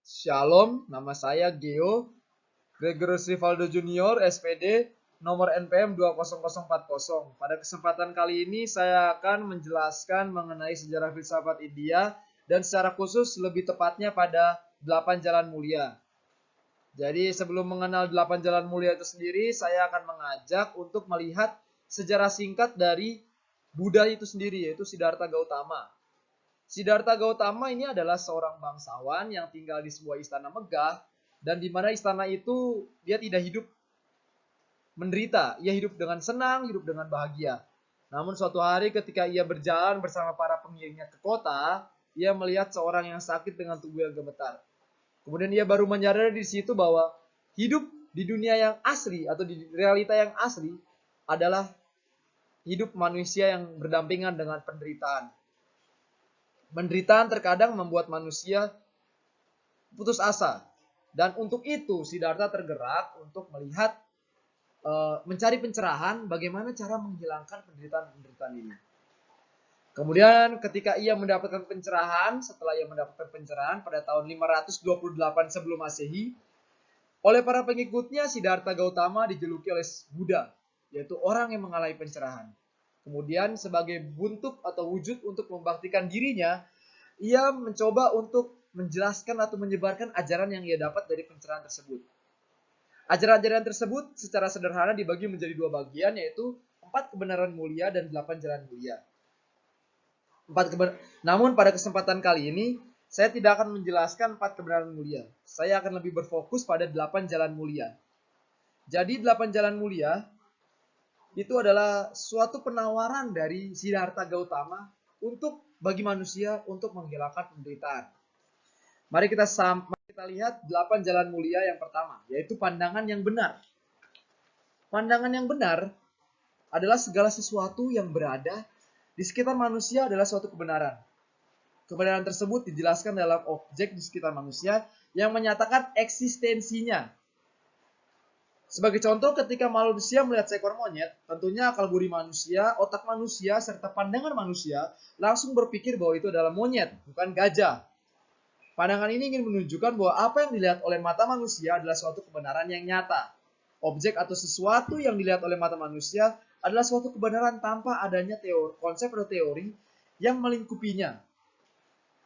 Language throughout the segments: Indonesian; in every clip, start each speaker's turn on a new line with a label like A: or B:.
A: Shalom, nama saya Gregorius Rivaldo Junior, SPD, nomor NPM 20040. Pada kesempatan kali ini saya akan menjelaskan mengenai sejarah filsafat India dan secara khusus lebih tepatnya pada 8 jalan mulia. Jadi sebelum mengenal 8 jalan mulia itu sendiri, saya akan mengajak untuk melihat sejarah singkat dari Buddha itu sendiri, yaitu Siddhartha Gautama. Siddhartha Gautama ini adalah seorang bangsawan yang tinggal di sebuah istana megah, dan di mana istana itu dia tidak hidup menderita, ia hidup dengan senang, hidup dengan bahagia. Namun suatu hari ketika ia berjalan bersama para pengiringnya ke kota, ia melihat seorang yang sakit dengan tubuh yang gemetar. Kemudian ia baru menyadari di situ bahwa hidup di dunia yang asli atau di realita yang asli adalah hidup manusia yang berdampingan dengan penderitaan. Penderitaan terkadang membuat manusia putus asa. Dan untuk itu Siddhartha tergerak untuk melihat, mencari pencerahan bagaimana cara menghilangkan penderitaan-penderitaan ini. Kemudian ketika ia mendapatkan pencerahan, setelah ia mendapatkan pencerahan pada tahun 528 sebelum Masehi, oleh para pengikutnya Siddhartha Gautama dijuluki oleh Buddha, yaitu orang yang mengalami pencerahan. Kemudian sebagai bentuk atau wujud untuk membaktikan dirinya, ia mencoba untuk menjelaskan atau menyebarkan ajaran yang ia dapat dari pencerahan tersebut. Ajaran-ajaran tersebut secara sederhana dibagi menjadi 2 bagian, yaitu 4 kebenaran mulia dan 8 jalan mulia. Namun pada kesempatan kali ini, saya tidak akan menjelaskan 4 kebenaran mulia. Saya akan lebih berfokus pada 8 jalan mulia. Jadi 8 jalan mulia itu adalah suatu penawaran dari Siddhartha Gautama untuk bagi manusia untuk menghilangkan penderitaan. Mari kita lihat 8 jalan mulia yang pertama, yaitu pandangan yang benar. Pandangan yang benar adalah segala sesuatu yang berada di sekitar manusia adalah suatu kebenaran. Kebenaran tersebut dijelaskan dalam objek di sekitar manusia yang menyatakan eksistensinya. Sebagai contoh, ketika manusia melihat seekor monyet, tentunya akal budi manusia, otak manusia, serta pandangan manusia langsung berpikir bahwa itu adalah monyet, bukan gajah. Pandangan ini ingin menunjukkan bahwa apa yang dilihat oleh mata manusia adalah suatu kebenaran yang nyata. Objek atau sesuatu yang dilihat oleh mata manusia adalah suatu kebenaran tanpa adanya konsep atau teori yang melingkupinya.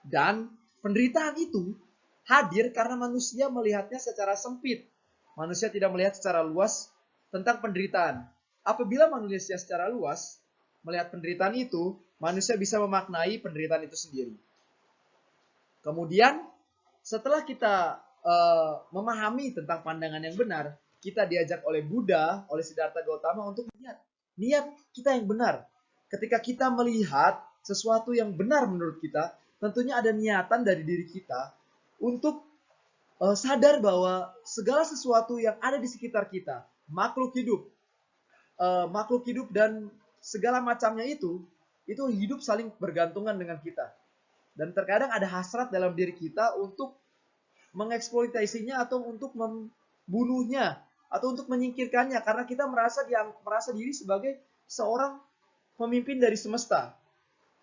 A: Dan penderitaan itu hadir karena manusia melihatnya secara sempit. Manusia tidak melihat secara luas tentang penderitaan. Apabila manusia secara luas melihat penderitaan itu, manusia bisa memaknai penderitaan itu sendiri. Kemudian setelah kita memahami tentang pandangan yang benar, kita diajak oleh Buddha, oleh Siddhartha Gautama untuk melihat niat kita yang benar. Ketika kita melihat sesuatu yang benar menurut kita, tentunya ada niatan dari diri kita untuk sadar bahwa segala sesuatu yang ada di sekitar kita, makhluk hidup dan segala macamnya itu hidup saling bergantungan dengan kita. Dan terkadang ada hasrat dalam diri kita untuk mengeksploitasinya atau untuk membunuhnya atau untuk menyingkirkannya karena kita merasa diri sebagai seorang pemimpin dari semesta.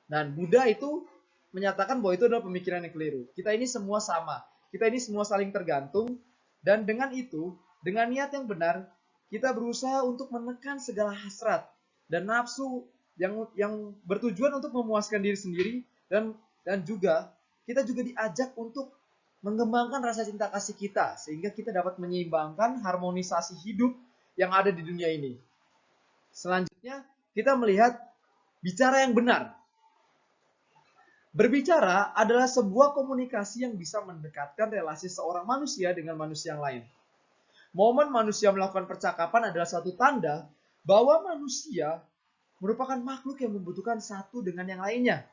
A: Dan Buddha itu menyatakan bahwa itu adalah pemikiran yang keliru. Kita ini semua sama. Kita ini semua saling tergantung, dan dengan itu, dengan niat yang benar, kita berusaha untuk menekan segala hasrat dan nafsu yang bertujuan untuk memuaskan diri sendiri, dan juga kita juga diajak untuk mengembangkan rasa cinta kasih kita sehingga kita dapat menyeimbangkan harmonisasi hidup yang ada di dunia ini. Selanjutnya, kita melihat bicara yang benar. Berbicara adalah sebuah komunikasi yang bisa mendekatkan relasi seorang manusia dengan manusia yang lain. Momen manusia melakukan percakapan adalah satu tanda bahwa manusia merupakan makhluk yang membutuhkan satu dengan yang lainnya.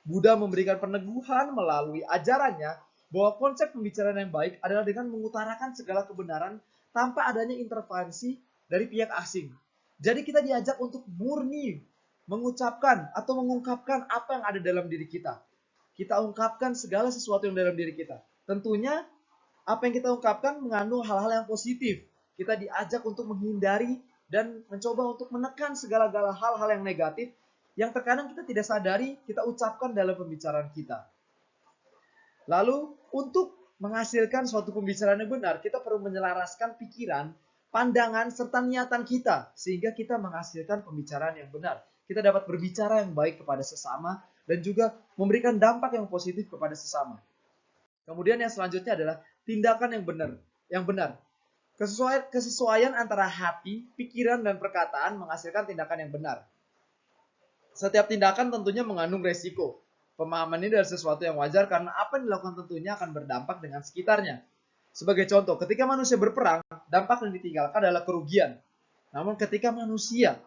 A: Buddha memberikan peneguhan melalui ajarannya bahwa konsep pembicaraan yang baik adalah dengan mengutarakan segala kebenaran tanpa adanya intervensi dari pihak asing. Jadi kita diajak untuk murni mengucapkan atau mengungkapkan apa yang ada dalam diri kita. Kita ungkapkan segala sesuatu yang dalam diri kita. Tentunya apa yang kita ungkapkan mengandung hal-hal yang positif. Kita diajak untuk menghindari dan mencoba untuk menekan segala hal-hal yang negatif yang terkadang kita tidak sadari kita ucapkan dalam pembicaraan kita. Lalu untuk menghasilkan suatu pembicaraan yang benar, kita perlu menyelaraskan pikiran, pandangan, serta niatan kita. Sehingga kita menghasilkan pembicaraan yang benar. Kita dapat berbicara yang baik kepada sesama, dan juga memberikan dampak yang positif kepada sesama. Kemudian yang selanjutnya adalah tindakan yang benar. Yang benar. Kesesuaian antara hati, pikiran, dan perkataan menghasilkan tindakan yang benar. Setiap tindakan tentunya mengandung resiko. Pemahaman ini adalah sesuatu yang wajar karena apa yang dilakukan tentunya akan berdampak dengan sekitarnya. Sebagai contoh, ketika manusia berperang, dampak yang ditinggalkan adalah kerugian. Namun ketika manusia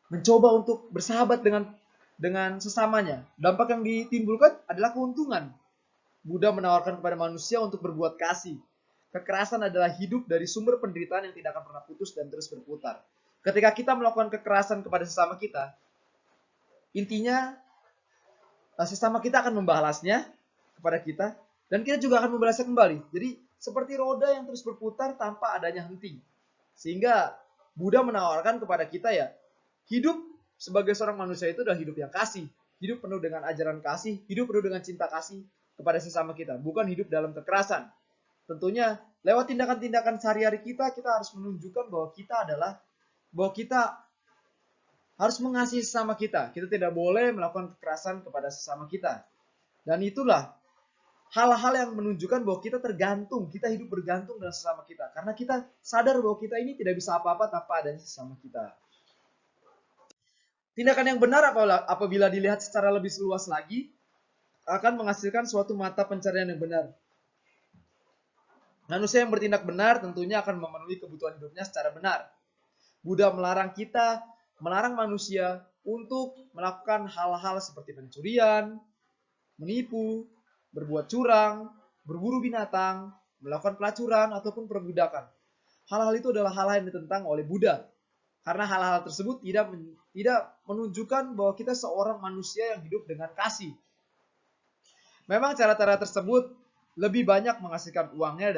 A: mencoba untuk bersahabat dengan sesamanya, dampak yang ditimbulkan adalah keuntungan. Buddha menawarkan kepada manusia untuk berbuat kasih. Kekerasan adalah hidup dari sumber penderitaan yang tidak akan pernah putus dan terus berputar. Ketika kita melakukan kekerasan kepada sesama kita, intinya sesama kita akan membalasnya kepada kita, dan kita juga akan membalasnya kembali. Jadi seperti roda yang terus berputar tanpa adanya henti. Sehingga Buddha menawarkan kepada kita ya, hidup sebagai seorang manusia itu adalah hidup yang kasih. Hidup penuh dengan ajaran kasih, hidup penuh dengan cinta kasih kepada sesama kita. Bukan hidup dalam kekerasan. Tentunya lewat tindakan-tindakan sehari-hari kita harus menunjukkan bahwa kita harus mengasihi sesama kita. Kita tidak boleh melakukan kekerasan kepada sesama kita. Dan itulah hal-hal yang menunjukkan bahwa kita tergantung, kita hidup bergantung dengan sesama kita. Karena kita sadar bahwa kita ini tidak bisa apa-apa tanpa adanya sesama kita. Tindakan yang benar apabila dilihat secara lebih luas lagi, akan menghasilkan suatu mata pencarian yang benar. Manusia yang bertindak benar tentunya akan memenuhi kebutuhan hidupnya secara benar. Buddha melarang manusia untuk melakukan hal-hal seperti pencurian, menipu, berbuat curang, berburu binatang, melakukan pelacuran, ataupun perbudakan. Hal-hal itu adalah hal-hal yang ditentang oleh Buddha. Karena hal-hal tersebut tidak menunjukkan bahwa kita seorang manusia yang hidup dengan kasih. Memang cara-cara tersebut lebih banyak menghasilkan uangnya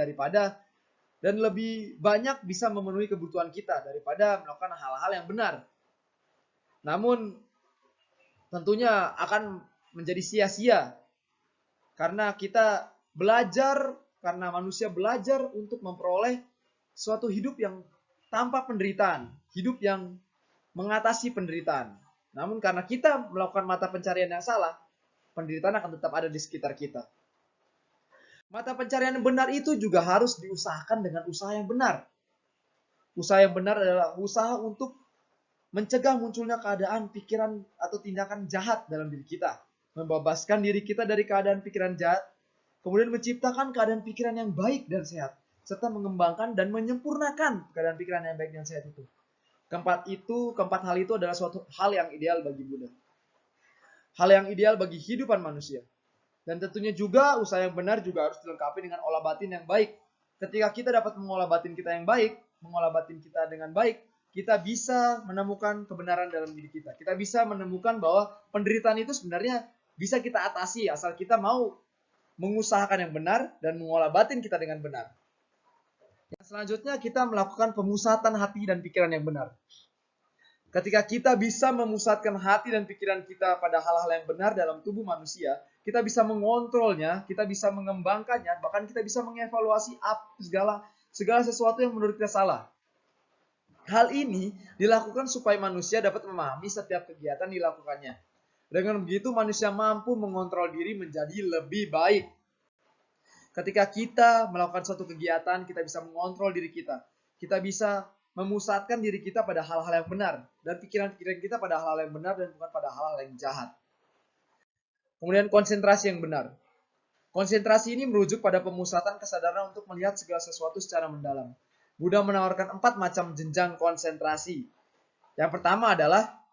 A: dan lebih banyak bisa memenuhi kebutuhan kita daripada melakukan hal-hal yang benar. Namun tentunya akan menjadi sia-sia karena manusia belajar untuk memperoleh suatu hidup yang tanpa penderitaan, hidup yang mengatasi penderitaan. Namun karena kita melakukan mata pencarian yang salah, penderitaan akan tetap ada di sekitar kita. Mata pencarian yang benar itu juga harus diusahakan dengan usaha yang benar. Usaha yang benar adalah usaha untuk mencegah munculnya keadaan, pikiran, atau tindakan jahat dalam diri kita. Membebaskan diri kita dari keadaan pikiran jahat, kemudian menciptakan keadaan pikiran yang baik dan sehat, serta mengembangkan dan menyempurnakan keadaan pikiran yang baik dan sehat itu. Keempat hal itu adalah suatu hal yang ideal bagi Buddha. Hal yang ideal bagi kehidupan manusia. Dan tentunya juga usaha yang benar juga harus dilengkapi dengan olah batin yang baik. Ketika kita dapat mengolah batin kita yang baik, mengolah batin kita dengan baik, kita bisa menemukan kebenaran dalam diri kita. Kita bisa menemukan bahwa penderitaan itu sebenarnya bisa kita atasi asal kita mau mengusahakan yang benar dan mengolah batin kita dengan benar. Yang selanjutnya kita melakukan pemusatan hati dan pikiran yang benar. Ketika kita bisa memusatkan hati dan pikiran kita pada hal-hal yang benar dalam tubuh manusia, kita bisa mengontrolnya, kita bisa mengembangkannya, bahkan kita bisa mengevaluasi segala sesuatu yang menurut kita salah. Hal ini dilakukan supaya manusia dapat memahami setiap kegiatan dilakukannya. Dengan begitu manusia mampu mengontrol diri menjadi lebih baik. Ketika kita melakukan suatu kegiatan, kita bisa mengontrol diri kita. Kita bisa memusatkan diri kita pada hal-hal yang benar. Dan pikiran-pikiran kita pada hal-hal yang benar dan bukan pada hal-hal yang jahat. Kemudian konsentrasi yang benar. Konsentrasi ini merujuk pada pemusatan kesadaran untuk melihat segala sesuatu secara mendalam. Buddha menawarkan 4 macam jenjang konsentrasi. Yang pertama adalah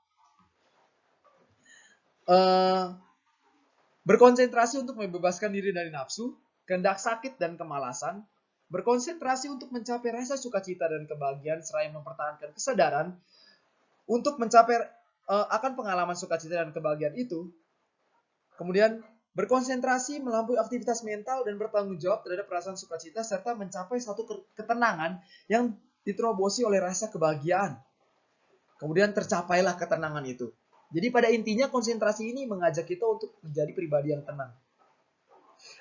A: berkonsentrasi untuk membebaskan diri dari nafsu, kehendak sakit dan kemalasan, berkonsentrasi untuk mencapai rasa sukacita dan kebahagiaan seraya mempertahankan kesadaran untuk mencapai akan pengalaman sukacita dan kebahagiaan itu. Kemudian berkonsentrasi melampaui aktivitas mental dan bertanggung jawab terhadap perasaan sukacita serta mencapai satu ketenangan yang diterobosi oleh rasa kebahagiaan. Kemudian tercapailah ketenangan itu. Jadi pada intinya konsentrasi ini mengajak kita untuk menjadi pribadi yang tenang.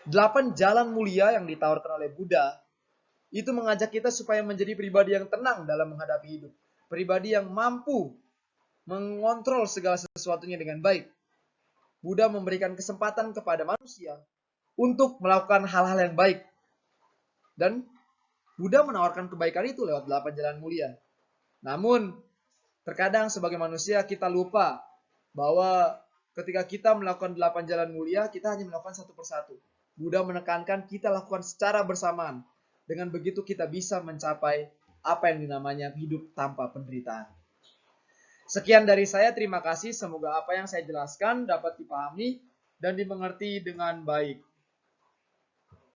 A: 8 jalan mulia yang ditawarkan oleh Buddha itu mengajak kita supaya menjadi pribadi yang tenang dalam menghadapi hidup. Pribadi yang mampu mengontrol segala sesuatunya dengan baik. Buddha memberikan kesempatan kepada manusia untuk melakukan hal-hal yang baik. Dan Buddha menawarkan kebaikan itu lewat 8 jalan mulia. Namun, terkadang sebagai manusia kita lupa bahwa ketika kita melakukan 8 jalan mulia, kita hanya melakukan satu persatu. Buddha menekankan kita lakukan secara bersamaan. Dengan begitu kita bisa mencapai apa yang dinamanya hidup tanpa penderitaan. Sekian dari saya, terima kasih. Semoga apa yang saya jelaskan dapat dipahami dan dimengerti dengan baik.